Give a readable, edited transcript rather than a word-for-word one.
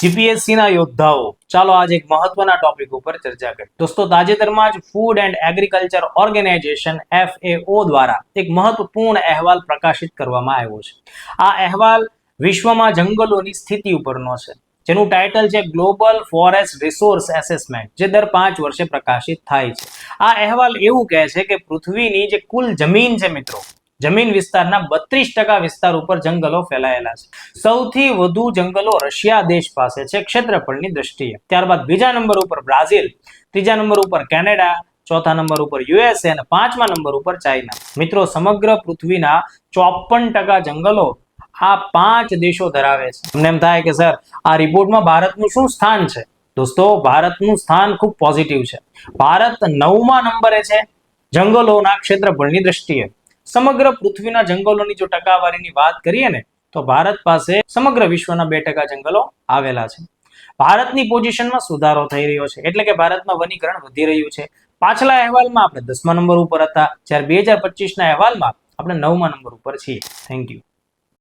GPSC ના યોદ્ધાઓ, ચાલો આજે એક મહત્વના ટોપિક ઉપર ચર્ચા કરીએ. દોસ્તો, તાજેતરમાં જ food and agriculture organization FAO દ્વારા એક મહત્વપૂર્ણ અહેવાલ પ્રકાશિત કરવામાં આવ્યો છે. આ અહેવાલ વિશ્વમાં જંગલોની સ્થિતિ ઉપરનો છે, જેનું ટાઇટલ છે ગ્લોબલ ફોરેસ્ટ રિસોર્સ એસેસમેન્ટ, જે દર 5 વર્ષે પ્રકાશિત થાય છે. આ અહેવાલ એવું કહે છે કે પૃથ્વીની જે કુલ જમીન છે મિત્રો, જમીન વિસ્તારના 32% વિસ્તાર ઉપર જંગલો ફેલાયેલા છે. સૌથી વધુ જંગલો રશિયા દેશ પાસે છે ક્ષેત્રફળની દ્રષ્ટિએ. ત્યારબાદ બીજા નંબર ઉપર બ્રાઝિલ, ત્રીજા નંબર ઉપર કેનેડા, ચોથા નંબર ઉપર USA અને પાંચમા નંબર ઉપર ચાઇના. મિત્રો, સમગ્ર પૃથ્વીના 54% જંગલો આ 5 દેશો ધરાવે છે. તમને એમ થાય કે સર, આ રિપોર્ટમાં ભારતનું શું સ્થાન છે? દોસ્તો, ભારતનું સ્થાન ખૂબ પોઝિટિવ છે. ભારત 9મા નંબરે છે જંગલોના ક્ષેત્રફળની દ્રષ્ટિએ. સમગ્ર પૃથ્વીના જંગલોની જો ટકાવારીની વાત કરીએ ને, તો ભારત પાસે સમગ્ર વિશ્વના 2% જંગલો આવેલા છે. ભારતની પોઝિશનમાં સુધારો થઈ રહ્યો છે, એટલે કે ભારતમાં વનીકરણ વધી રહ્યું છે. પાછલા અહેવાલમાં આપણે 10મા નંબર ઉપર હતા, જ્યારે 2025ના અહેવાલમાં આપણે 9મા નંબર ઉપર છીએ. Thank you.